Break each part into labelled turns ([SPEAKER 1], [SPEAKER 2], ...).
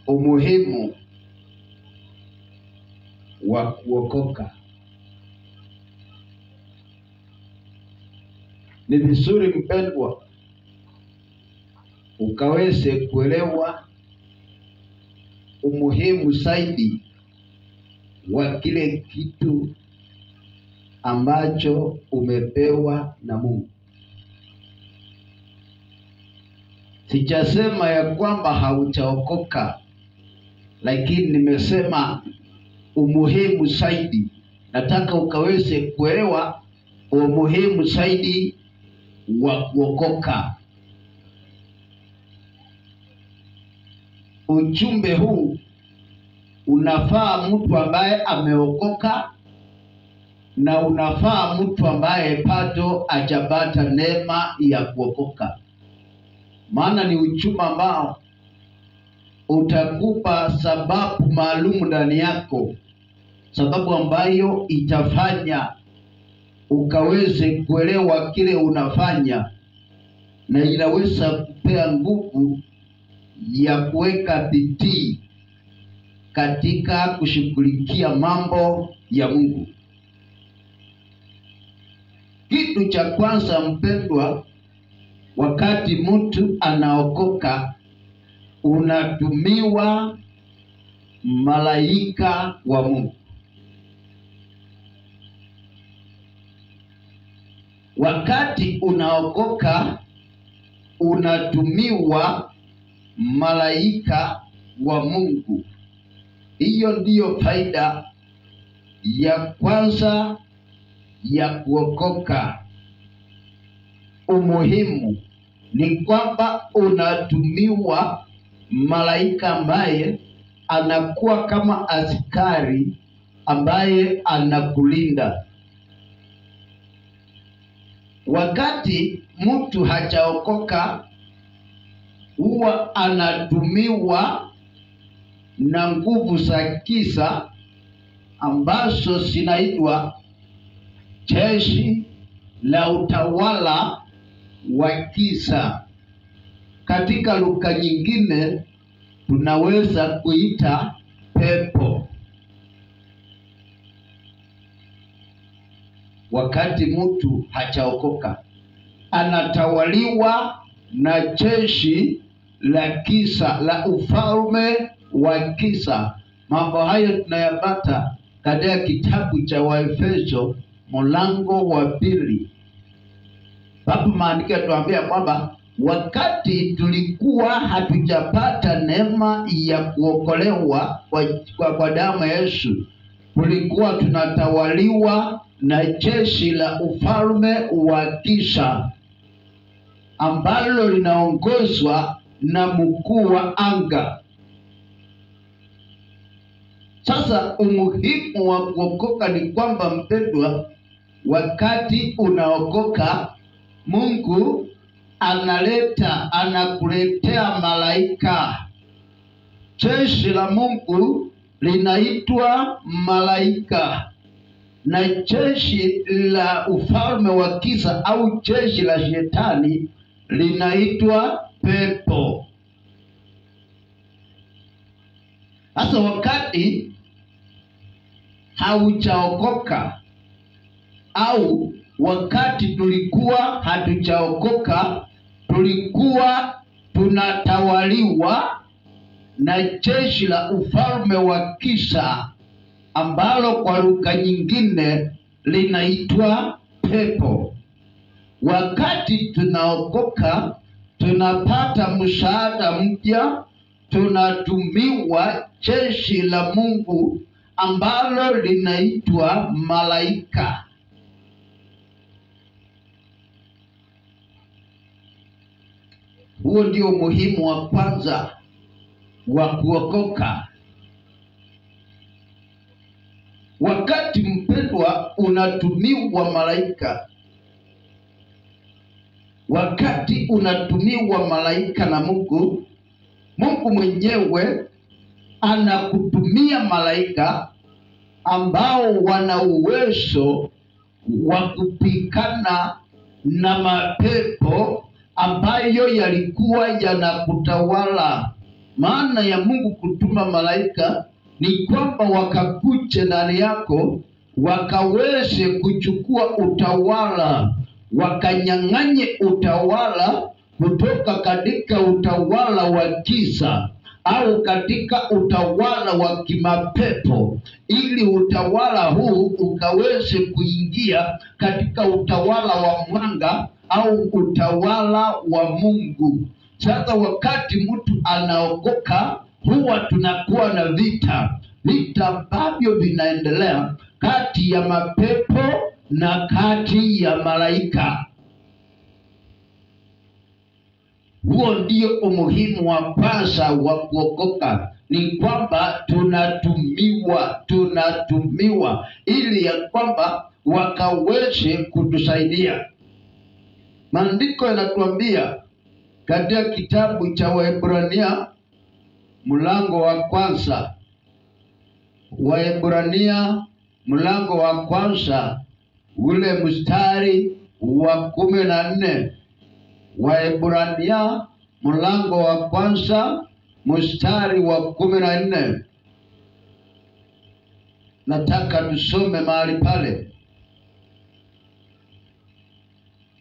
[SPEAKER 1] umuhimu wa kuokoka. Ni vizuri mpendwa ukaweze kuelewa umuhimu zaidi wa kile kitu ambacho umepewa na Mungu. Sijasema ya kwamba hautaokoka, lakini nimesema umuhimu zaidi. Nataka ukaweze kuelewa umuhimu zaidi wa kuokoka. Ujumbe huu unafaa mtu ambaye ameokoka na unafaa mtu ambaye bado hajapata neema ya kuokoka. Maana ni ujumbe ambao utakupa sababu maalum ndani yako, sababu ambayo itafanya ukaweze kuelewa kile unafanya, na inaweza kupea nguvu ya kuweka bidii katika kushughulikia mambo ya Mungu. Kitu cha kwanza mpendwa, wakati mtu anaokoka, unatumiwa malaika wa Mungu. Wakati unaokoka, unatumiwa malaika wa Mungu. Hiyo ndiyo faida ya kwanza ya kuokoka. Umuhimu ni kwamba unatumiwa malaika ambaye anakuwa kama askari ambaye anakulinda. Wakati mtu hajaokoka, huwa anatumiwa na nguvu za giza ambazo zinaitwa jeshi la utawala wa giza. Katika lugha nyingine tunaweza kuita pepo. Wakati mtu hajaokoka, anatawaliwa na jeshi la giza, la ufalme wa giza. Mambo hayo tunayapata katika kitabu cha Waefeso mlango wa 2. Hapo maandiko yanatuambia kwamba wakati tulikuwa hatujapata neema ya kuokolewa kwa damu ya Yesu, tulikuwa tunatawaliwa na jeshi la ufalme wa giza ambalo linaongozwa na mkuu wa anga. Sasa umuhimu wa kuokoka ni kwamba mpendwa, wakati unaokoka, Mungu anakuletea malaika. Jeshi la Mungu linaitwa malaika, na jeshi la ufalme wa giza au jeshi la shetani linaitwa pepo. Sasa wakati haujaokoka au wakati tulikuwa hatujaokoka, tulikuwa tunatawaliwa na jeshi la ufalme wa giza ambalo kwa lugha nyingine linaitwa pepo. Wakati tunaokoka, tunapata msaada mpya, tunatumiwa jeshi la Mungu ambalo linaitwa malaika. Huo ndio muhimu wa kwanza wa kuokoka. Wakati mpendwa unatumiwa malaika, wakati unatumiwa malaika na Mungu, Mungu mwenyewe anakutumia malaika ambao wana uwezo wa kupigana na mapepo ambayo yalikuwa yanakutawala. Maana ya Mungu kutuma malaika ni kwamba wakakuche ndani yako, wakaweze kuchukua utawala, wakanyang'anye utawala kutoka katika utawala wa giza au katika utawala wa kimapepo, ili utawala huu ukaweze kuingia katika utawala wa mwanga au utawala wa Mungu. Sasa wakati mtu anaokoka, huwa tunakuwa na vita ambavyo vinaendelea kati ya mapepo na kati ya malaika. Huo ndio umuhimu wa kwanza wa kuokoka, ni kwamba tunatumiwa ili ya kwamba wakaweze kutusaidia. Maandiko yanatuambia katika kitabu cha Waebrania mlango wa kwanza, Waebrania mlango wa kwanza ule mstari wa 14. Waebrania mlango wa kwanza mstari wa 14. Nataka tusome mahali pale.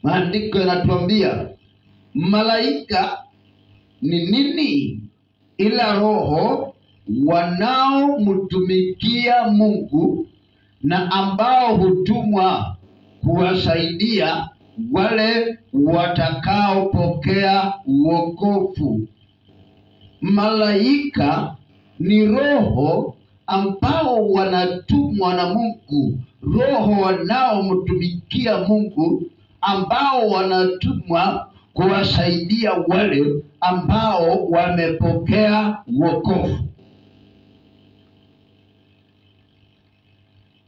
[SPEAKER 1] Maandiko yanatuambia malaika ni nini ila roho wanaomtumikia Mungu na ambao hutumwa kuwasaidia wale watakaopokea wokovu. Malaika ni roho ambao wanatumwa na Mungu, roho wanaomtumikia Mungu ambao wanatumwa kuwasaidia wale ambao wamepokea wokovu.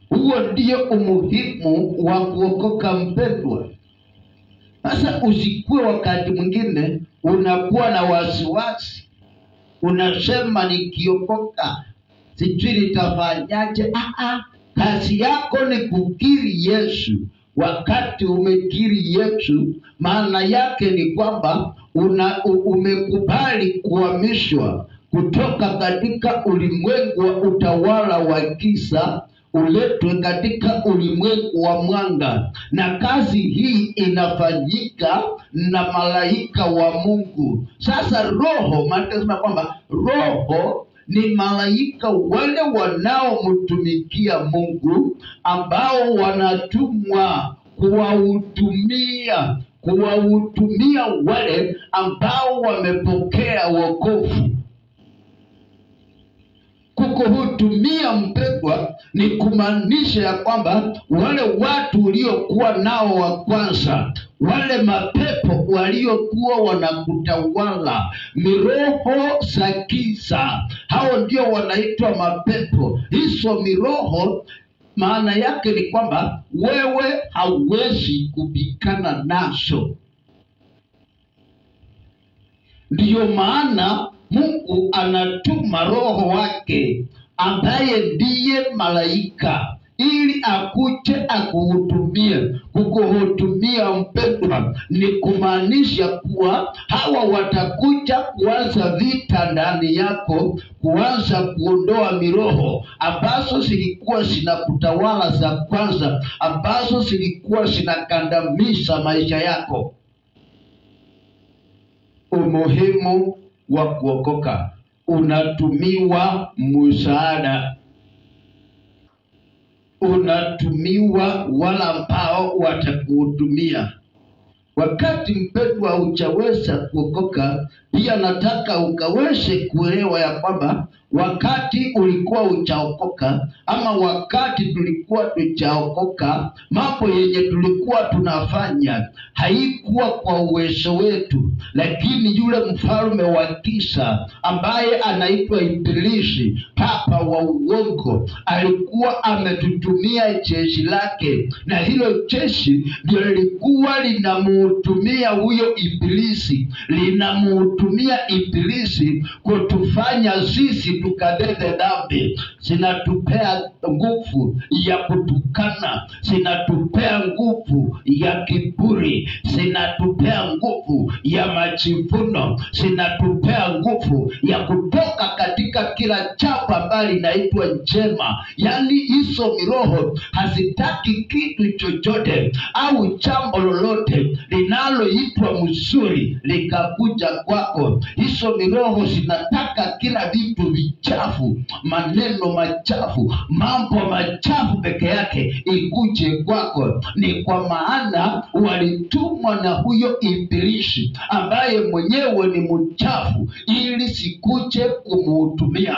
[SPEAKER 1] Huo ndio umuhimu wa kuokoka, mpendwa. Sasa usikue wakati mwingine unakuwa na wasiwasi, unasema nikiokoka sijui nitafanyaje. Kazi yako ni kukiri Yesu. Wakati umekiri Yesu, maana yake ni kwamba umekubali kuhamishwa kutoka katika ulimwengu wa utawala wa giza uletwe katika ulimwengu wa mwanga. Na kazi hii inafanyika na malaika wa Mungu. Sasa roho, maana tunasema kwamba roho ni malaika wale wanaomtumikia Mungu, ambao wanatumwa kuwahudumia wale ambao wamepokea wokovu. Kukuhudumia, mpendwa, ni kumaanisha ya kwamba wale watu uliokuwa nao wa kwanza, wale mapepo waliokuwa wanakutawala, miroho za giza, hao ndio wanaitwa mapepo. Hizo miroho maana yake ni kwamba wewe hauwezi kupigana nazo. Ndiyo maana Mungu anatuma roho wake ambaye ndiye malaika ili akuje akuhudumie. Kukuhudumia, mpendwa, ni kumaanisha kuwa hawa watakuja kuanza vita ndani yako, kuanza kuondoa miroho ambazo zilikuwa zinakutawala za kwanza, ambazo zilikuwa zinakandamiza maisha yako. Umuhimu wa kuokoka, unatumiwa msaada, unatumiwa wala ambao watakuhudumia. Wakati mpendwa hujaweza kuokoka, pia nataka ukaweze kuelewa ya kwamba wakati ulikuwa hujaokoka ama wakati tulikuwa tujaokoka, mambo yenye tulikuwa tunafanya haikuwa kwa uwezo wetu, lakini yule mfalme wa giza ambaye anaitwa Ibilisi, papa wa uongo, alikuwa ametutumia jeshi lake, na hilo jeshi ndio lilikuwa linamhudumia huyo Ibilisi, linamhudumia Ibilisi kutufanya zinatufanya sisi tukatende dhambi, zinatupea nguvu ya kutukana, zinatupea nguvu ya kiburi, zinatupea nguvu ya majivuno, zinatupea nguvu ya kutoka katika kila jambo ambalo linaitwa njema. Yani hizo miroho hazitaki kitu chochote au jambo lolote linaloitwa mzuri likakuja kwako. Hizo miroho zinataka kila vitu vichafu, maneno machafu, mambo machafu peke yake ikuje kwako. Ni kwa maana walitumwa na huyo ibilisi ambaye mwenyewe ni mchafu ili sikuje kumhudumia.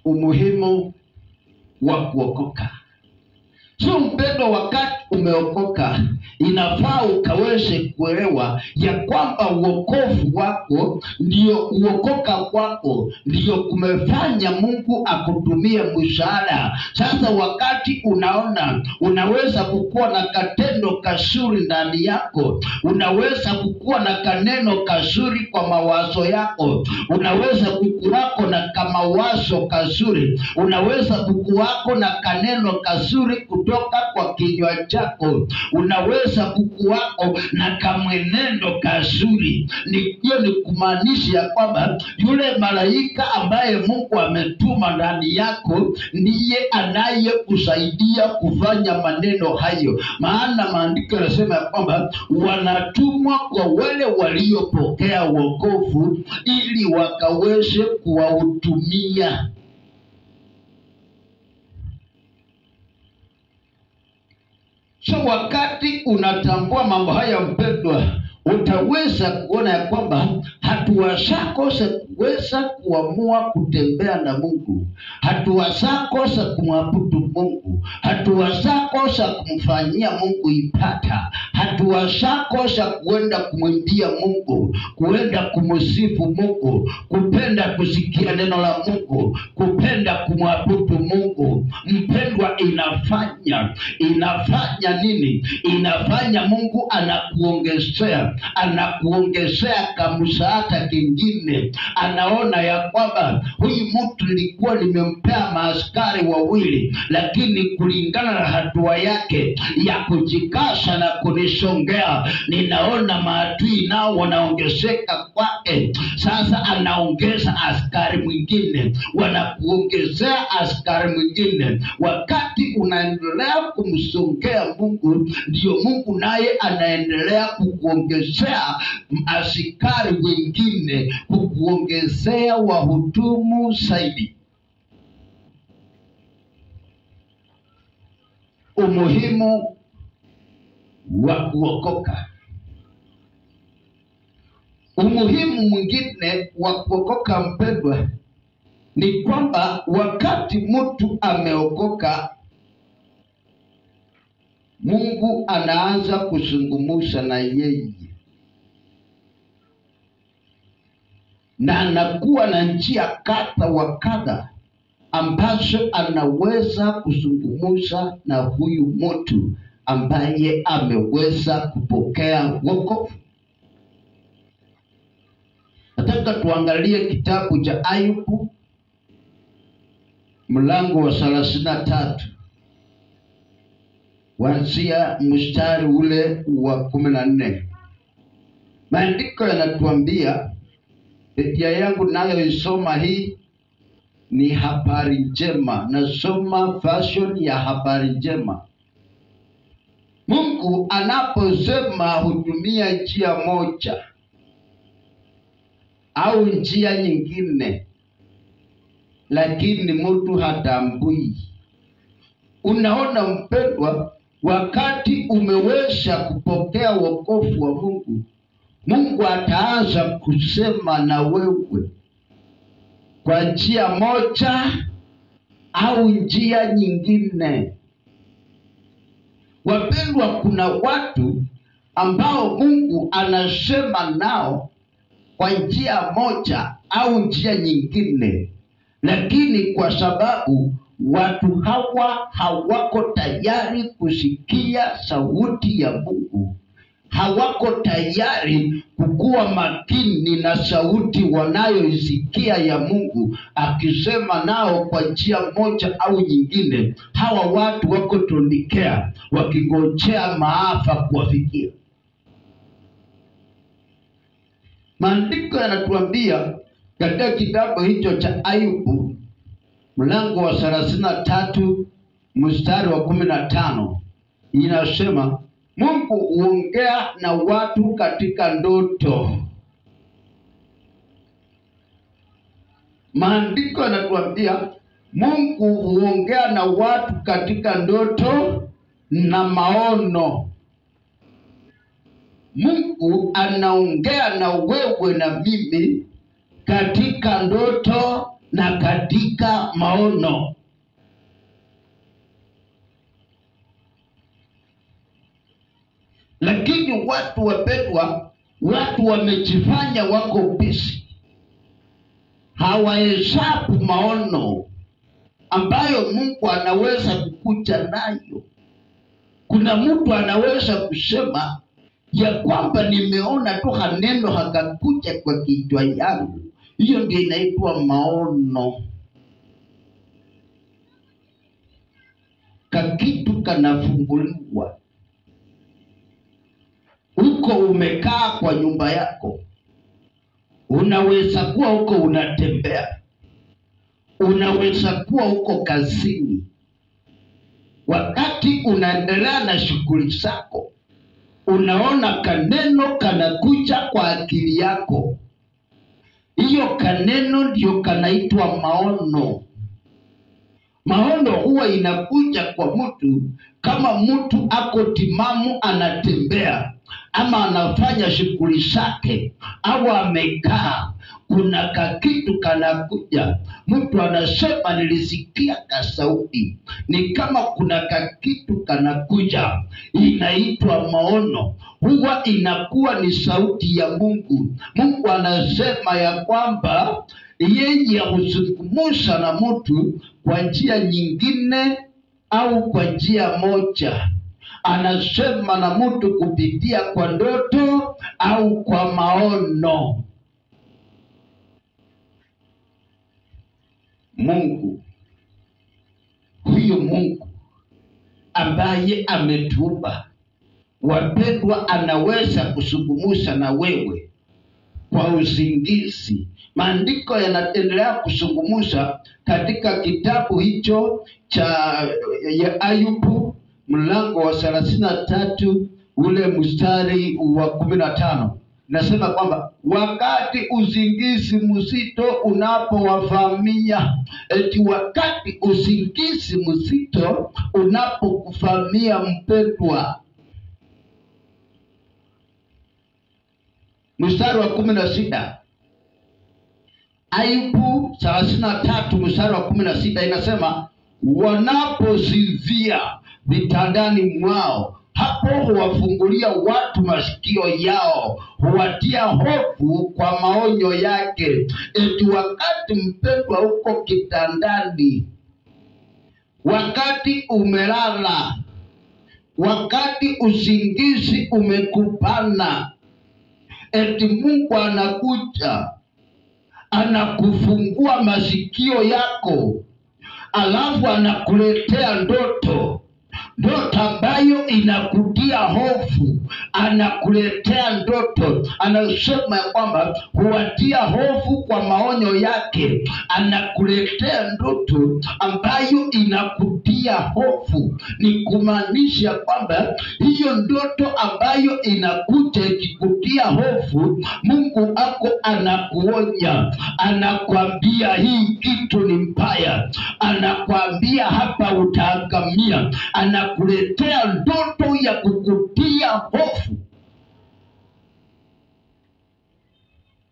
[SPEAKER 1] Umuhimu wa kuokoka. So mpendo, wakati umeokoka inafaa ukaweze kuelewa ya kwamba uokovu wako ndio uokoka kwako ndio kumefanya Mungu akutumie msaada. Sasa wakati unaona unaweza kukuwa na katendo kazuri ndani yako, unaweza kukuwa na kaneno kazuri kwa mawazo yako, unaweza kukuwako na kamawazo kazuri, unaweza kukuwako na kaneno kazuri kutoka kwa kinywa chako, unaweza kukuwako na kamwenendo kazuri. Hiyo ni kumaanisha ya kwamba yule malaika ambaye Mungu ametuma ndani yako ndiye anayekusaidia kufanya maneno hayo. Maana maandiko yanasema ya kwamba wanatumwa kwa wale waliopokea wokovu ili wakaweze kuwahudumia. So wakati unatambua mambo haya mpendwa, utaweza kuona ya kwamba hatua zako za kuweza kuamua kutembea na Mungu, hatua zako za kumwabudu Mungu, hatua zako za kumfanyia Mungu ibada, hatua zako za kuenda kumwimbia Mungu, kuenda kumsifu Mungu, kupenda kusikia neno la Mungu, kupenda kumwabudu Mungu, mpendwa, inafanya nini? Inafanya Mungu anakuongezea kamsaada kingine. Anaona ya kwamba huyu mtu nilikuwa nimempea maaskari wawili, lakini kulingana na hatua yake ya kujikasha na kunisongea, ninaona maadui nao wanaongezeka kwake. Sasa anaongeza askari mwingine, wanakuongezea askari mwingine. Wakati unaendelea kumsongea Mungu, ndio Mungu naye anaendelea kukuongezea askari wengine, kukuongezea wahudumu zaidi. Umuhimu wa kuokoka. Umuhimu mwingine wa kuokoka mpendwa ni kwamba wakati mtu ameokoka, Mungu anaanza kuzungumza na yeye, na anakuwa na njia kadha wa kadha ambazo anaweza kuzungumza na huyu mtu ambaye ameweza kupokea wokovu. Nataka tuangalie kitabu cha Ayubu mlango wa 33 kuanzia mstari ule wa 14. Maandiko yanatuambia, Biblia yangu nayo isoma hii ni habari njema, nasoma version ya habari njema. Mungu anaposema hutumia njia moja au njia nyingine, lakini mtu hatambui. Unaona mpendwa, wakati umeweza kupokea wokovu wa Mungu, Mungu ataanza kusema na wewe kwa njia moja au njia nyingine. Wapendwa, kuna watu ambao Mungu anasema nao kwa njia moja au njia nyingine, lakini kwa sababu watu hawa hawako tayari kusikia sauti ya Mungu, hawako tayari kukuwa makini na sauti wanayoisikia ya Mungu akisema nao kwa njia moja au nyingine. Hawa watu wako tundikea wakingojea maafa kuwafikia. Maandiko yanatuambia katika kitabu hicho cha Ayubu mlango wa 33 mstari wa 15 inasema, Mungu huongea na watu katika ndoto. Maandiko yanatuambia Mungu huongea na watu katika ndoto na maono. Mungu anaongea na wewe na mimi katika ndoto na katika maono. Lakini watu wapendwa, watu wamejifanya wako busy, hawahesabu maono ambayo Mungu anaweza kukuja nayo. Kuna mtu anaweza kusema ya kwamba nimeona tu neno hakakuja kwa kichwa yangu. Hiyo ndio inaitwa maono. Kakitu kanafunguliwa. Uko umekaa kwa nyumba yako. Unaweza kuwa uko unatembea. Unaweza kuwa uko kazini. Wakati unaendelea na shughuli zako, unaona kaneno kanakuja kwa akili yako. Hiyo kaneno ndio kanaitwa maono. Maono huwa inakuja kwa mtu kama mtu ako timamu, anatembea ama anafanya shughuli zake au amekaa. Kuna kakitu kanakuja, mtu anasema nilisikia kasauti, ni kama kuna kakitu kanakuja, inaitwa maono. Huwa inakuwa ni sauti ya Mungu. Mungu anasema ya kwamba yeye huzungumza na mtu kwa njia nyingine au kwa njia moja. Anasema na mtu kupitia kwa ndoto au kwa maono. Mungu, huyo Mungu ambaye ametuumba, wapendwa, anaweza kuzungumza na wewe kwa usingizi. Maandiko yanaendelea kuzungumza katika kitabu hicho cha Ayubu mlango wa 33 ule mstari wa 15. Nasema kwamba wakati usingizi mzito unapowavamia, eti wakati usingizi mzito unapokuvamia mpendwa. Mstari wa 16. Ayubu 33 mstari wa 16 inasema, wanaposinzia vitandani mwao, hapo huwafungulia watu masikio yao, huwatia hofu kwa maonyo yake. Eti wakati mpendwa uko kitandani, wakati umelala, wakati usingizi umekupana, eti Mungu anakuja, anakufungua masikio yako, alafu anakuletea ndoto ambayo inakutia hofu. Anakuletea ndoto, anasema kwamba huwatia hofu kwa maonyo yake. Anakuletea ndoto ambayo inakutia hofu. Ni kumaanisha kwamba hiyo ndoto ambayo inakuja ikikutia hofu, Mungu ako anakuonya, anakwambia hii kitu ni mbaya, anakwambia hapa utaangamia. Anakuletea ndoto ya kukutia hofu.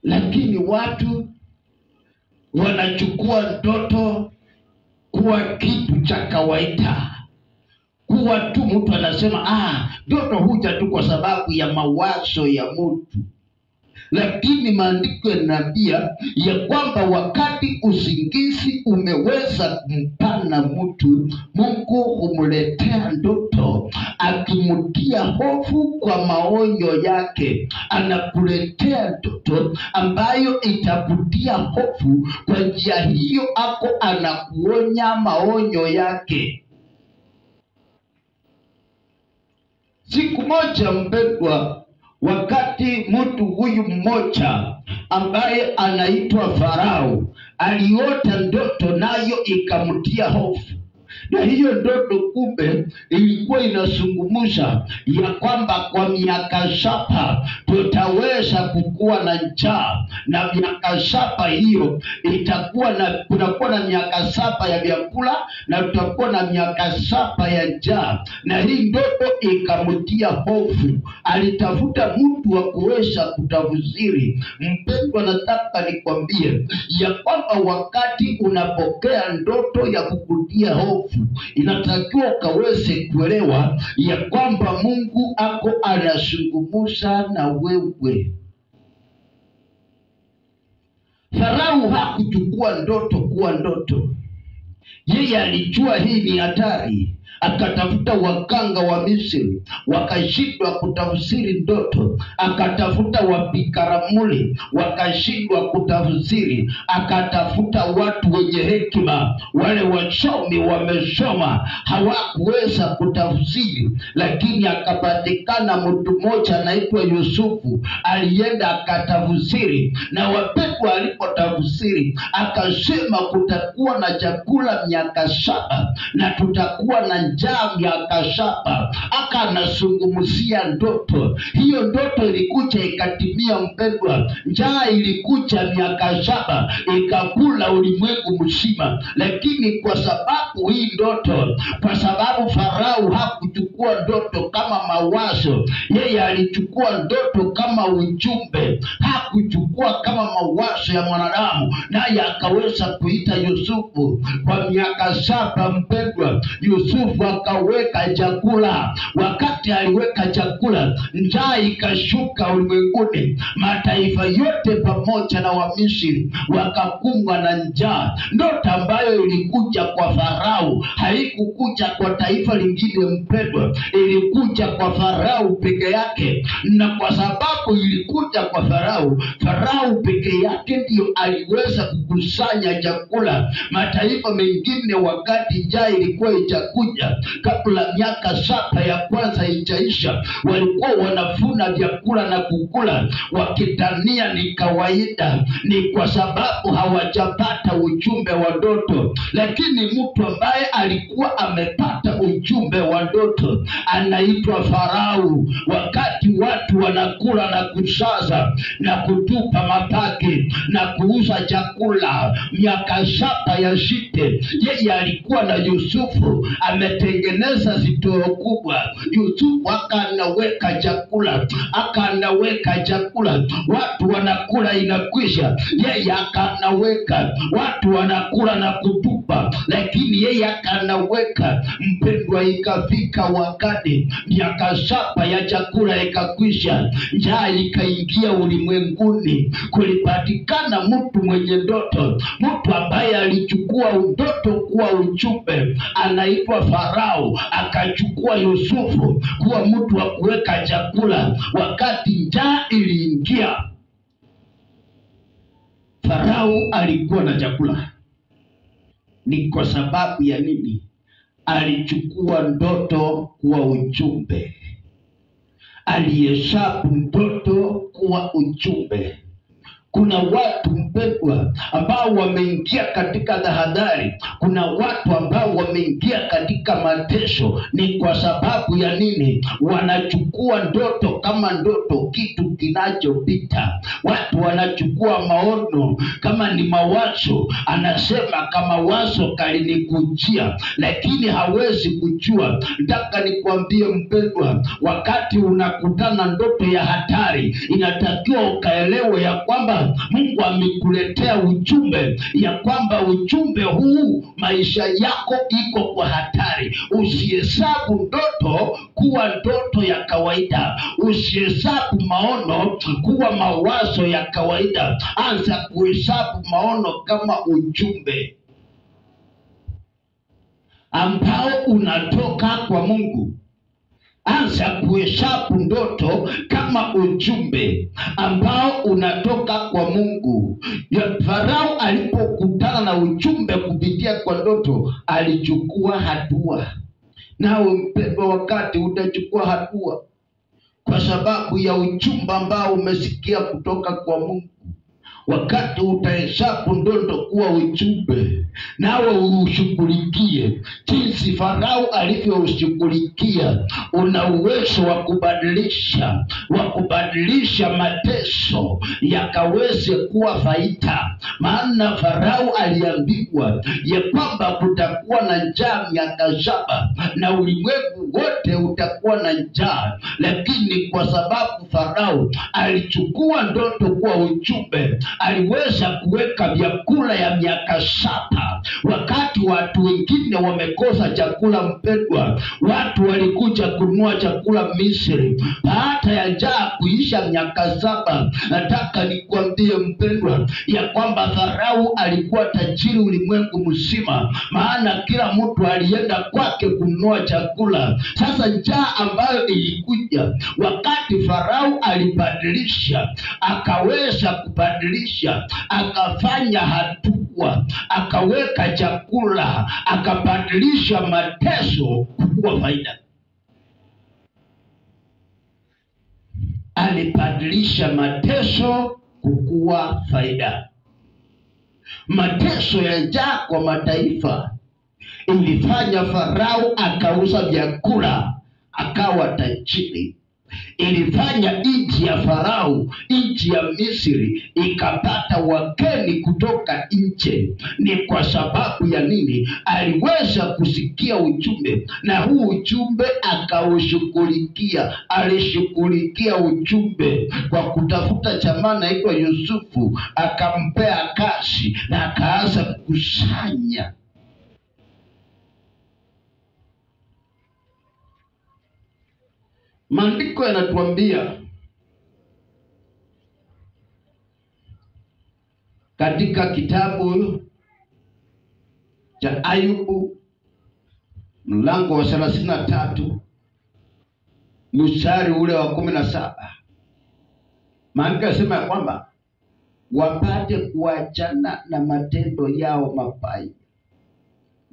[SPEAKER 1] Lakini watu wanachukua ndoto kuwa kitu cha kawaida, kuwa tu mtu anasema ndoto huja tu kwa sababu ya mawazo ya mtu. Lakini maandiko yananiambia ya kwamba wakati usingizi umeweza kumpana mtu, Mungu humletea ndoto akimtia hofu kwa maonyo yake. Anakuletea ndoto ambayo itakutia hofu. Kwa njia hiyo ako anakuonya maonyo yake. Siku moja mpendwa, wakati mtu huyu mmoja ambaye anaitwa Farao aliota ndoto, nayo ikamtia hofu. Na hiyo ndoto kumbe ilikuwa inazungumza ya kwamba kwa miaka 7 tutaweza kukua na njaa, na miaka 7 hiyo kunakuwa na miaka 7 ya vyakula na tutakuwa na miaka 7 ya njaa. Na hii ndoto ikamtia hofu. Alitafuta mtu wa kuweza kutafsiri. Mpendwa, nataka nikwambie ya kwamba wakati unapokea ndoto ya kukutia hofu, inatakiwa ukaweze kuelewa ya kwamba Mungu ako anazungumza na wewe. Farao hakuchukua ndoto kuwa ndoto. Yeye alijua hii ni hatari. Akatafuta wakanga wa Misri, wakashindwa kutafsiri ndoto. Akatafuta wapiga ramli, wakashindwa kutafsiri. Akatafuta watu wenye hekima, wale wasomi wamesoma, hawakuweza kutafsiri. Lakini akapatikana mtu mmoja anaitwa Yusufu, alienda akatafsiri. Na wapendwa, alipotafsiri akasema kutakuwa na chakula miaka 7 na tutakuwa na njaa miaka 7. Akanazungumzia ndoto. Hiyo ndoto ilikuja ikatimia mpendwa. Njaa ilikuja miaka 7 ikakula ulimwengu mzima. Lakini kwa sababu hii ndoto, kwa sababu Farao hakuchukua ndoto kama mawazo, yeye alichukua ndoto kama ujumbe. Hakuchukua kama mawazo ya mwanadamu, naye akaweza kuita Yusufu. Kwa miaka 7 mpendwa, Yusufu akaweka chakula. Wakati aliweka chakula, njaa ikashuka ulimwenguni. Mataifa yote pamoja na Wamisri wakakumbwa na njaa. Ndoto ambayo ilikuja kwa Farao haikukuja kwa taifa lingine mpendwa, ilikuja kwa Farao peke yake. Na kwa sababu ilikuja kwa Farao, Farao peke yake ndio aliweza kukusanya chakula. Mataifa mengine wakati njaa ilikuwa itakuja, kabla miaka 7 ya kwanza ijaisha, walikuwa wanafuna vyakula na kukula wakitania ni kawaida. Ni kwa sababu hawajapata ujumbe wa ndoto. Lakini mtu ambaye alikuwa amepata ujumbe wa ndoto anaitwa Farao. Wakati watu wanakula na kusaza na kutupa mabaki na kuuza chakula miaka 7 ya shite, yeye alikuwa na Yusufu ametengeneza zitoo kubwa. Yusufu akanaweka chakula, watu wanakula inakwisha, yeye akanaweka, watu wanakula na kutupa, lakini yeye akanaweka. Mpendwa, ikafika wakati miaka 7 ya chakula ikakwisha, njaa ikaingia ulimwenguni. Kulipatikana mtu mwenye ndoto, mtu ambaye alichukua ndoto kuwa ujumbe, anaitwa Farao. Akachukua Yusufu kuwa mtu wa kuweka chakula. Wakati njaa iliingia, Farao alikuwa na chakula. Ni kwa sababu ya nini? Alichukua ndoto kuwa ujumbe. Alihesabu ndoto kuwa ujumbe. Kuna watu mpendwa ambao wameingia katika tahadhari. Kuna watu ambao wameingia katika mateso. Ni kwa sababu ya nini? Wanachukua ndoto kama ndoto, kitu kinachopita. Watu watu wanachukua maono kama ni mawazo, anasema kama wazo kalinikujia, lakini hawezi kujua. Nataka nikwambie mpendwa, wakati unakutana ndoto ya hatari, inatakiwa ukaelewe ya kwamba Mungu amekuletea ujumbe, ya kwamba ujumbe huu maisha yako iko kwa hatari. Usihesabu ndoto kuwa ndoto ya kawaida, usihesabu maono kuwa mawazo ya kawaida. Anza kuhesabu maono kama ujumbe ambao unatoka kwa Mungu. Anza kuhesabu ndoto kama ujumbe ambao unatoka kwa Mungu. Farao alipokutana na ujumbe kupitia kwa ndoto, alichukua hatua. Nawe mpendwa, wakati utachukua hatua kwa sababu ya ujumbe ambao umesikia kutoka kwa Mungu, wakati utahesabu ndoto kuwa ujumbe, nawe ushughulikie jinsi Farao alivyoushughulikia. Una uwezo wa kubadilisha mateso yakaweze kuwa faida. Maana Farao aliambiwa ya kwamba kutakuwa na njaa miaka 7 na ulimwengu wote utakuwa na njaa, lakini kwa sababu Farao alichukua ndoto kuwa ujumbe, aliweza kuweka vyakula ya miaka 7. Wakati watu wengine wamekosa chakula mpendwa, watu walikuja kununua chakula Misri. Baada ya njaa kuisha miaka 7, nataka nikwambie mpendwa ya kwamba Farao alikuwa tajiri ulimwengu mzima, maana kila mtu alienda kwake kununua chakula. Sasa njaa ambayo ilikuja, wakati Farao alibadilisha, akaweza kubadilisha, akafanya hatua, akaweka chakula, akabadilisha mateso kuwa faida. Alibadilisha mateso kuwa faida. Mateso ya njaa kwa mataifa ilifanya Farao akauza vyakula akawa tajiri. Ilifanya nchi ya Farao, nchi ya Misri, ikapata wageni kutoka nje. Ni kwa sababu ya nini? Aliweza kusikia ujumbe, na huu ujumbe akaushughulikia. Alishughulikia ujumbe kwa kutafuta jamaa anaitwa Yusufu, akampea kazi na akaanza kukusanya. Maandiko yanatuambia katika kitabu cha Ayubu mlango wa 33 mstari ule wa 17, maandiko yanasema ya kwamba wapate kuachana na matendo yao mabaya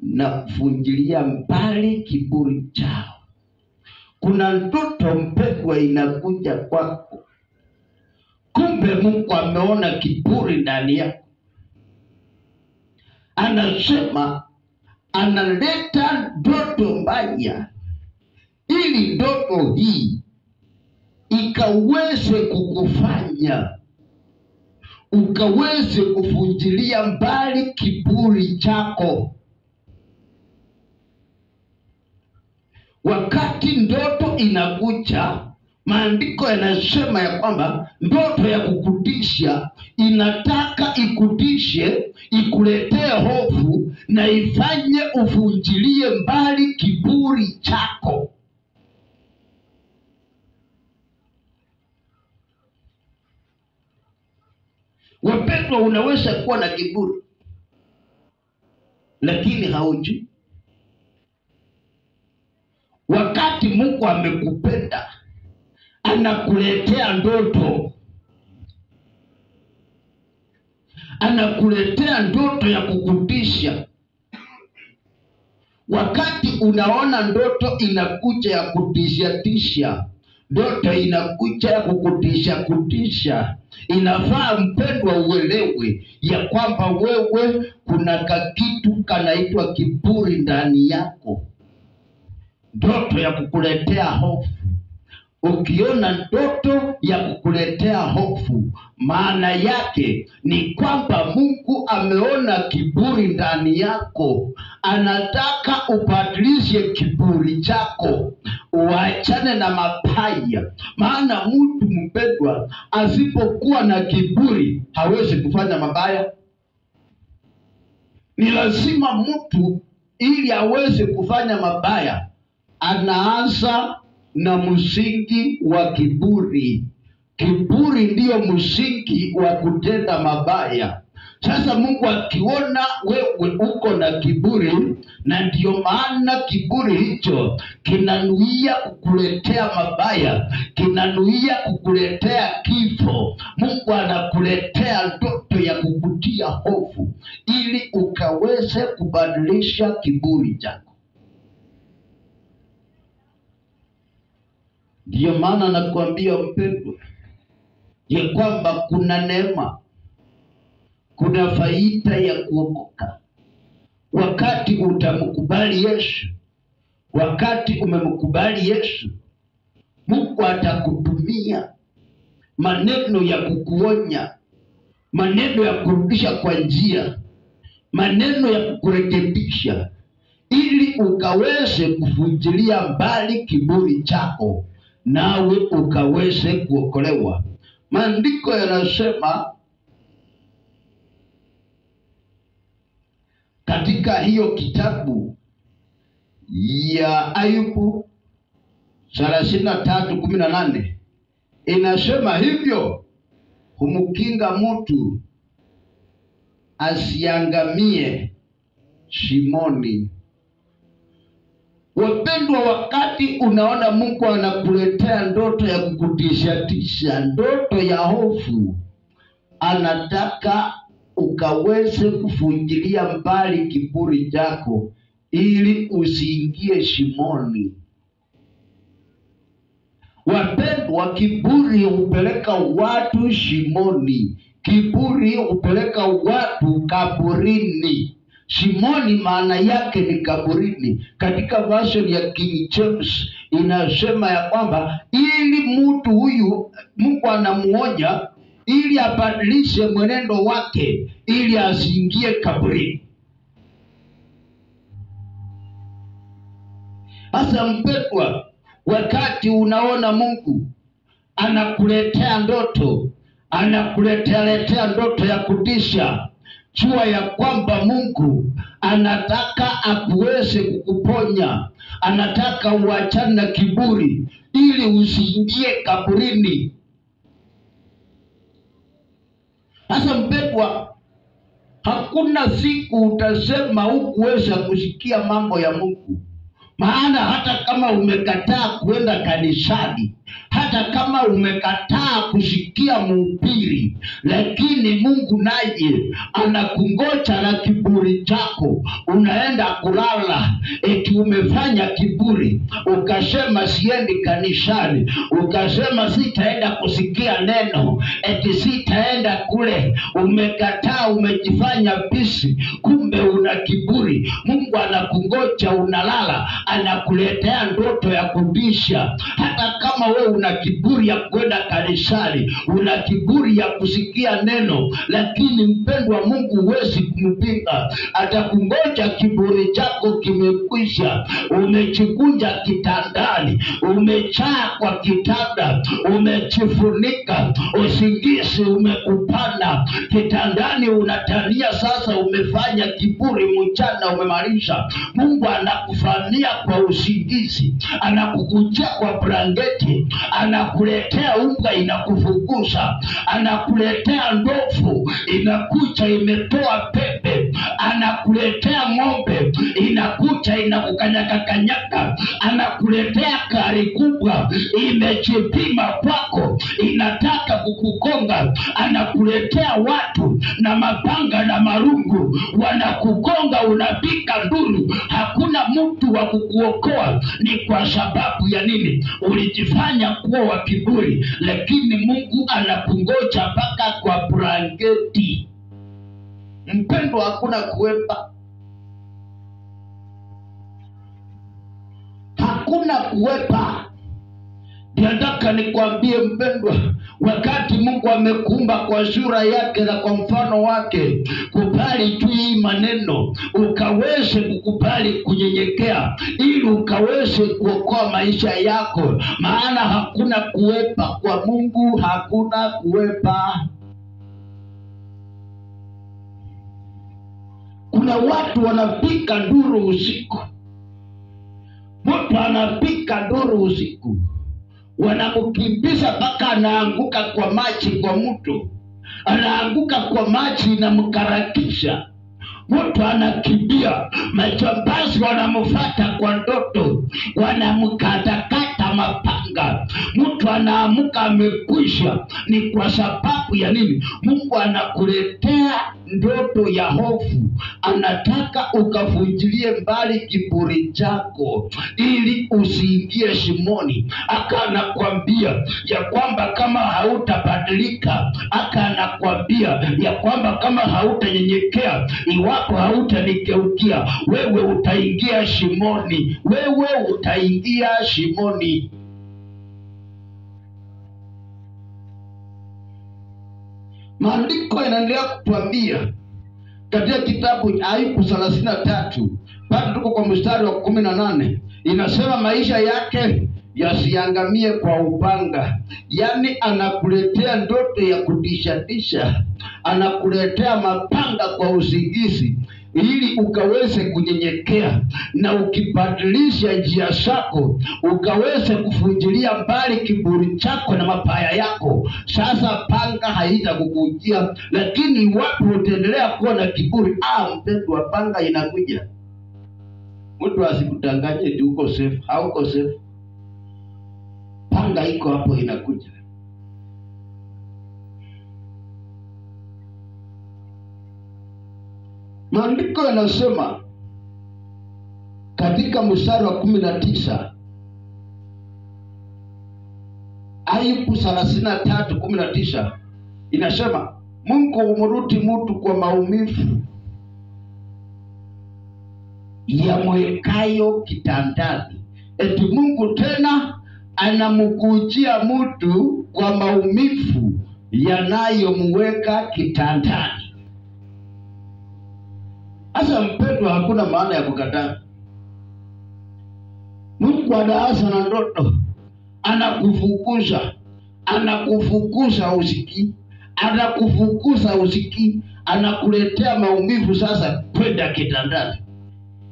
[SPEAKER 1] na kufungilia mbali kiburi chao. Kuna ndoto mpendwa inakuja kwako, kumbe Mungu ameona kiburi ndani yako. Anasema analeta ndoto mbaya ili ndoto hii ikaweze kukufanya ukaweze kufungilia mbali kiburi chako. Wakati ndoto inakuja, maandiko yanasema ya kwamba ndoto ya kukutisha inataka ikutishe, ikuletee hofu na ifanye ufungilie mbali kiburi chako. Wapendwa, unaweza kuwa na kiburi lakini haujui. Wakati Mungu amekupenda, anakuletea ndoto. Anakuletea ndoto ya kukutisha. Wakati unaona ndoto inakuja ya kutisha, ndoto inakuja ya kukutisha, inafaa mpendwa uelewe ya kwamba wewe kuna kitu kanaitwa kiburi ndani yako. Ndoto ya kukuletea hofu. Ukiona ndoto ya kukuletea hofu, maana yake ni kwamba Mungu ameona kiburi ndani yako. Anataka ubadilishe kiburi chako, uachane na mabaya. Maana mtu mpendwa, asipokuwa na kiburi hawezi kufanya mabaya. Ni lazima mtu ili aweze kufanya mabaya anaanza na msingi wa kiburi. Kiburi ndiyo msingi wa kutenda mabaya. Sasa Mungu akiona wewe uko na kiburi, na ndiyo maana kiburi hicho kinanuia kukuletea mabaya, kinanuia kukuletea kifo. Mungu anakuletea ndoto ya kukutia hofu ili ukaweze kubadilisha kiburi chako. Ndiyo maana nakwambia mpendwa, ya kwamba kuna neema, kuna faida ya kuokoka wakati utamkubali Yesu. Wakati umemkubali Yesu, Mungu atakutumia maneno ya kukuonya, maneno ya kurudisha kwa njia, maneno ya kukurekebisha, ili ukaweze kufujilia mbali kiburi chako, nawe ukaweze kuokolewa. Maandiko yanasema katika hiyo kitabu ya Ayubu 33:18, inasema hivyo humkinga mtu asiangamie shimoni. Wapendwa, wakati unaona Mungu anakuletea ndoto ya kukutisha, ndoto ya hofu, anataka ukaweze kufungilia mbali kiburi chako ili usiingie shimoni. Wapendwa, kiburi hupeleka watu shimoni. Kiburi hupeleka watu kaburini. Shimoni maana yake ni kaburini. Katika version ya King James inasema ya kwamba ili mtu huyu Mungu anamuonya ili abadilishe mwenendo wake ili asiingie kaburini. Sasa mpendwa, wakati unaona Mungu anakuletea ndoto, anakuletea ndoto ya kutisha, jua ya kwamba Mungu anataka akuweze kukuponya. Anataka uachane na kiburi ili usiingie kaburini. Sasa mpendwa, hakuna siku utasema hukuweza kusikia mambo ya Mungu. Maana hata kama umekataa kuenda kanisani, hata kama umekataa kusikia mhubiri, lakini Mungu naye anakungoja na kiburi chako. Unaenda kulala eti umefanya kiburi, ukasema siendi kanisani, ukasema sitaenda kusikia neno, eti sitaenda kule. Umekataa, umejifanya bisi, kumbe una kiburi. Mungu anakungoja unalala, anakuletea ndoto ya kutisha. Hata kama wewe una kiburi ya kwenda kanisani, una kiburi ya kusikia neno, lakini mpendwa, Mungu huwezi kumpinga. Atakungoja kiburi chako kimekwisha. Umejikunja kitandani, umechaa kwa kitanda, umejifunika, usingizi umekupanda kitandani, unatania sasa umefanya kiburi mchana umemalisha. Mungu anakufanyia kwa usingizi, anakukujia kwa blanketi, anakuletea unga inakufukuza, anakuletea ndovu inakuja imetoa pepe, anakuletea ng'ombe inakuja inakukanyaka, anakuletea gari kubwa imejipima kwako inataka kukukonga, anakuletea watu na mapanga na marungu wanakukonga, unapiga nduru, hakuna mtu wa kukuokoa. Ni kwa sababu ya nini? Ulijifanya kuwa wa kiburi, lakini Mungu anakungoja mpaka kwa blanketi. Mpendwa, hakuna kuepa, hakuna kuepa. Nataka nikwambie mpendwa, wakati Mungu amekuumba kwa sura yake na kwa mfano wake, kubali tu hii maneno, ukaweze kukubali kunyenyekea, ili ukaweze kuokoa maisha yako. Maana hakuna kuwepa kwa Mungu, hakuna kuwepa. Kuna watu wanapika nduru usiku. Mtu anapika nduru usiku, wanamkimbiza mpaka anaanguka kwa maji, kwa mto anaanguka kwa maji na mkarakisha. Mtu anakimbia, majambazi wanamfuata kwa ndoto, wanamkatakata mapanga. Mtu anaamuka amekwisha. Ni kwa sababu ya nini? Mungu anakuletea ndoto ya hofu, anataka ukavunjilie mbali kiburi chako ili usiingie shimoni. Anakuambia ya kwamba kama hautabadilika, anakuambia ya kwamba kama hautanyenyekea, iwapo hautanigeukia, wewe utaingia shimoni, wewe utaingia shimoni. Maandiko yanaendelea kutuambia katika kitabu Ayubu 33, bado tuko kwa mstari wa 18, inasema maisha yake yasiangamie kwa upanga. Yani anakuletea ndoto ya kutishatisha, anakuletea mapanga kwa usingizi, ili ukaweze kunyenyekea, na ukibadilisha njia zako ukaweze kuvunjilia mbali kiburi chako na mabaya yako. Sasa panga haitakukujia, lakini iwapo utaendelea kuwa na kiburi, mpendwa, panga inakuja. Mtu asikudanganye eti uko safe, hauko safe. Panga iko hapo, inakuja. Maandiko yanasema katika mstari wa 19, Ayubu 33:19, inasema Mungu humrudi mtu kwa maumivu yamwekayo kitandani. Eti Mungu tena anamkujia mtu kwa maumivu yanayomweka kitandani. Asa mpendwa, hakuna maana ya kukataa. Mungu anaanza na ndoto, anakufukuza usikii, anakuletea maumivu. Sasa kwenda kitandani.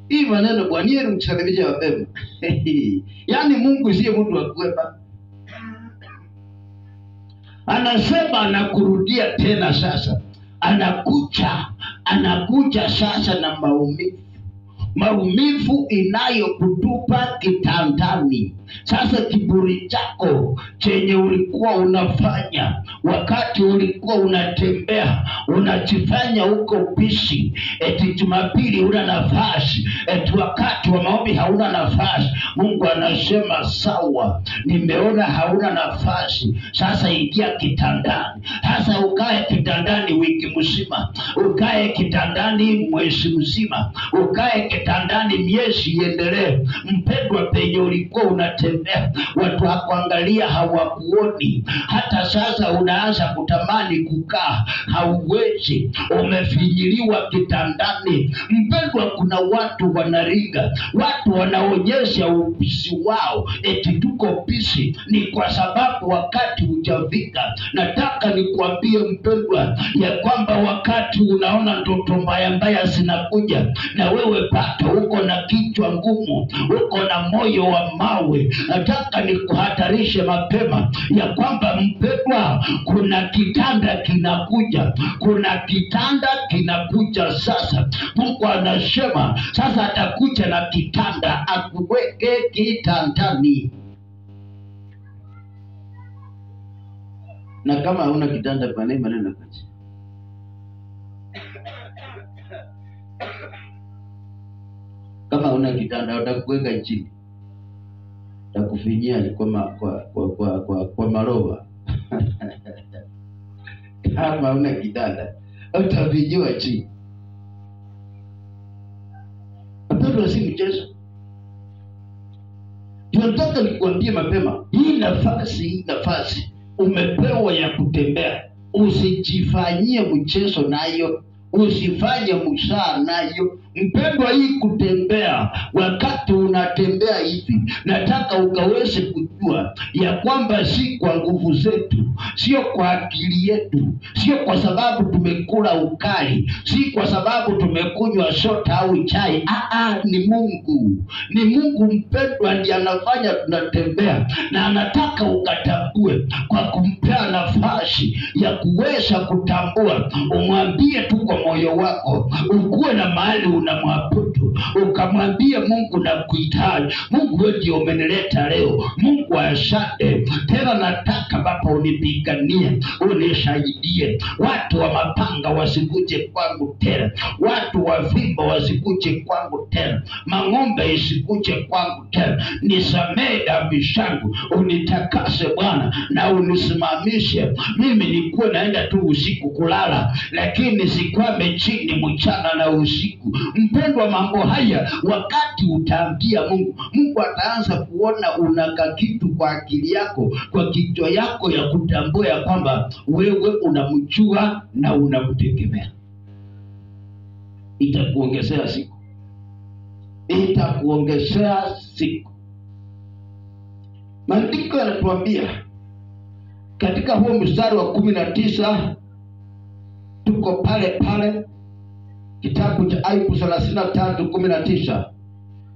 [SPEAKER 1] Hii maneno kwa nini mchakabisha wapema? Yaani Mungu siye mtu wa kuepa. Anasema anakurudia tena sasa. Anakuja sasa na maumivu inayokutupa kitandani. Sasa kiburi chako chenye ulikuwa unafanya wakati ulikuwa unatembea, unajifanya uko busy, eti Jumapili una nafasi, eti wakati wa maombi hauna nafasi. Mungu anasema sawa, nimeona hauna nafasi, sasa ingia kitandani. Sasa ukae kitandani wiki mzima, ukae kitandani mwezi mzima, ukae kitandani miezi iendelee. Mpendwa, penye ulikuwa unatembea, watu hakuangalia, hawakuoni. Hata sasa unaanza kutamani kukaa, hauwezi, umefinyiliwa kitandani. Mpendwa, kuna watu wanaringa, watu wanaonyesha ubisi wao, eti tuko bisi. Ni kwa sababu wakati hujafika. Nataka nikuambie mpendwa, ya kwamba wakati unaona ndoto mbaya zinakuja, na wewe bado uko na kichwa ngumu, uko na moyo wa mawe, nataka nikuhatarishe mapema ya kwamba mpendwa, kuna kitanda kinakuja sasa. Mungu anasema sasa atakuja na kitanda, akuweke kitandani. Na kama hauna kitanda, kwa nini maneno kaje? Kama hauna kitanda, utakuweka chini, utakufinyia kwa maroba. Kama hauna kitanda, utafinywa chini. Ndio si mchezo. Tunataka nikuambie mapema, hii nafasi umepewa ya kutembea. Usijifanyie mchezo nayo, usifanye mzaha nayo. Mpendwa, hii kutembea, wakati unatembea hivi, nataka ukaweze kujua ya kwamba si kwa nguvu zetu, sio kwa akili yetu, sio kwa sababu tumekula ukali, si kwa sababu tumekunywa soda au chai. Ni Mungu. Ni Mungu mpendwa ndiye anafanya tunatembea, na anataka ukatambue kwa kumpea nafasi ya kuweza kutambua. Umwambie tu kwa moyo wako, ukuwe na mahali unamwabudu, ukamwambie Mungu na kuhitaji. Mungu, wewe ndio umenileta leo. Mungu asante. Tena nataka Baba unipiganie, unisaidie. Watu wa mapanga wasikuje kwangu tena, watu wa vimbo wasikuje kwangu tena, mang'ombe isikuje kwangu tena. Nisamehe dhambi zangu, unitakase Bwana, na unisimamishe. Mimi nikuwe naenda tu usiku kulala, lakini sikwame chini mchana na usiku. Mpendwa, mambo haya wakati utaambia Mungu, Mungu ataanza kuona unaka kitu kwa akili yako, kwa kichwa yako, ya kutambua ya kwamba wewe unamjua na unamtegemea. Itakuongezea siku. Itakuongezea siku. Maandiko yanatuambia katika huo mstari wa 19, tuko pale kitabu cha Ayubu 33:19,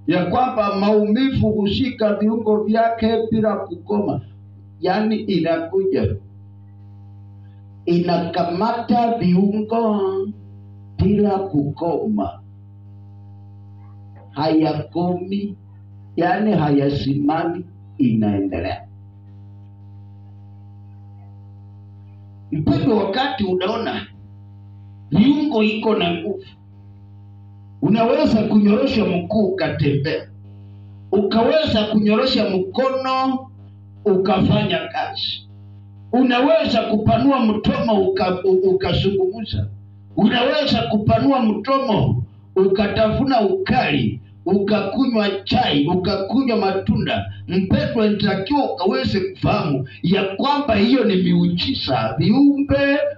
[SPEAKER 1] ya kwamba maumivu hushika viungo vyake bila kukoma. Yani inakuja inakamata viungo bila kukoma, hayakomi, yani hayasimami, inaendelea. Mpendo, wakati unaona viungo iko na nguvu, unaweza kunyorosha mguu ukatembea, ukaweza kunyorosha mkono ukafanya kazi, unaweza kupanua mdomo ukazungumza, unaweza kupanua mdomo ukatafuna ukali, ukakunywa chai, ukakunywa matunda. Mpendwa, nitakiwa ukaweze kufahamu ya kwamba hiyo ni miujiza.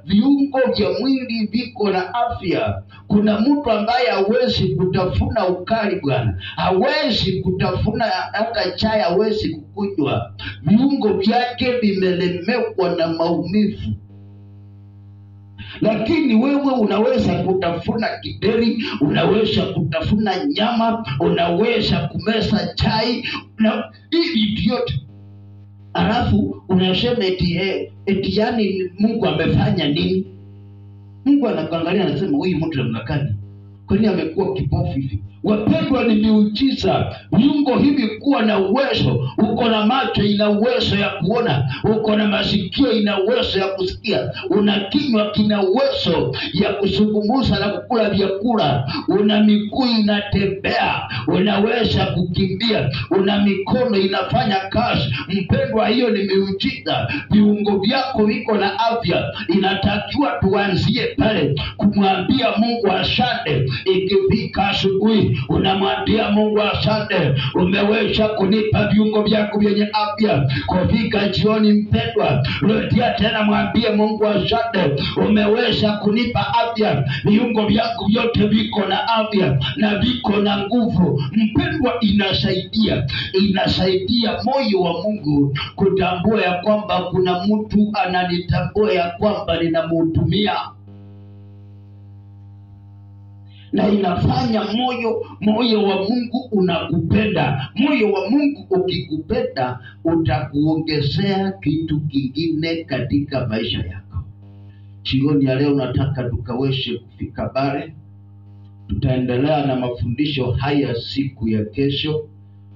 [SPEAKER 1] Viungo vya mwili viko na afya. Kuna mtu ambaye hawezi kutafuna ukali bwana, hawezi kutafuna hata chai, hawezi kukunywa. Viungo vyake vimelemewa na maumivu. Lakini wewe unaweza kutafuna kideri, unaweza kutafuna nyama, unaweza kumeza chai na hivi vyote. Alafu unasema eti yani Mungu amefanya nini? Mungu anakuangalia anasema, huyu mtu namna gani? Kwa nini amekuwa kipofu hivi? Wapendwa, ni miujiza. Viungo hivi kuwa na uwezo. Uko na macho, ina uwezo ya kuona. Uko na masikio, ina uwezo ya kusikia. Una kinywa, kina uwezo ya kuzungumza na kukula vyakula. Una miguu, inatembea. Unaweza kukimbia. Una mikono, inafanya kazi. Mpendwa, hiyo ni miujiza. Viungo vyako viko na afya. Inatakiwa tuanzie pale kumwambia Mungu asante. Ikifika asubuhi, unamwambia Mungu asante, umeweza kunipa viungo vyako vyenye afya. Kufika jioni, mpendwa, rudia tena, mwambie Mungu asante, umeweza kunipa afya. Viungo vyako vyote viko na afya na viko na nguvu. Mpendwa, inasaidia moyo wa Mungu kutambua ya kwamba kuna mtu ananitambua ya kwamba ninamhudumia. Na inafanya moyo wa Mungu unakupenda. Moyo wa Mungu ukikupenda, utakuongezea kitu kingine katika maisha yako. Jioni ya leo nataka tukaweze kufika pale. Tutaendelea na mafundisho haya siku ya kesho,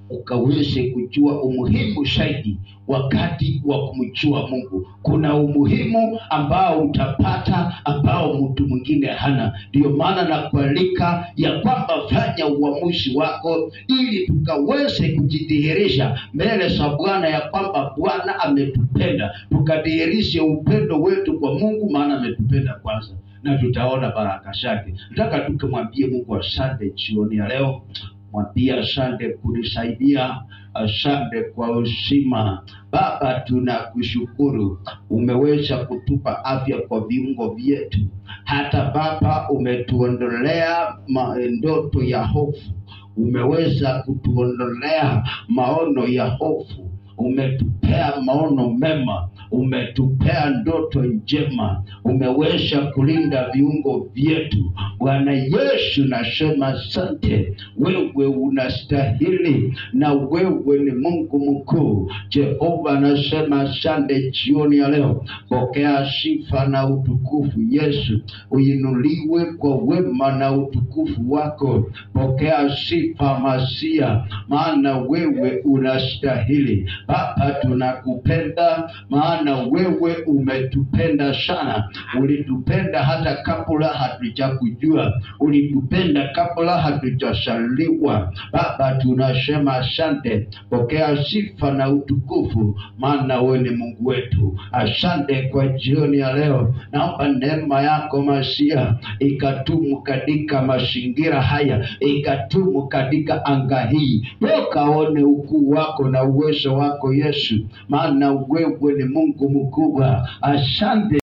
[SPEAKER 1] ukaweze kujua umuhimu zaidi wakati wa kumjua Mungu. Kuna umuhimu ambao utapata ambao mtu mwingine hana. Ndio maana nakualika ya kwamba fanya uamuzi wako, ili tukaweze kujidhihirisha mbele za Bwana ya kwamba Bwana ametupenda. Tukadhihirishe upendo wetu kwa Mungu, maana ametupenda kwanza, na tutaona baraka zake. Nataka tukamwambie Mungu asante jioni ya leo. Mwambie asante kunisaidia, asante kwa uzima. Baba, tunakushukuru, umeweza kutupa afya kwa viungo vyetu. Hata Baba, umetuondolea ndoto ya hofu, umeweza kutuondolea maono ya hofu, umetupea maono mema, umetupea ndoto njema, umeweza kulinda viungo vyetu. Bwana Yesu, nasema asante. Wewe unastahili na wewe ni Mungu mkuu. Jehova, nasema asante jioni ya leo. Pokea sifa na utukufu Yesu. Uinuliwe kwa wema na utukufu wako. Pokea sifa Masia, maana wewe unastahili. Baba, tunakupenda maana wewe umetupenda sana. Ulitupenda hata kabla hatujakujua, ulitupenda kabla hatujazaliwa. Baba, tunasema asante. Pokea sifa na utukufu, maana wewe ni Mungu wetu. Asante kwa jioni ya leo. Naomba neema yako Masia ikatumu katika mazingira haya, ikatumu katika anga hii. Tukaone ukuu wako na uwezo wako Yesu, maana wewe ni Mungu mkubwa. Asante.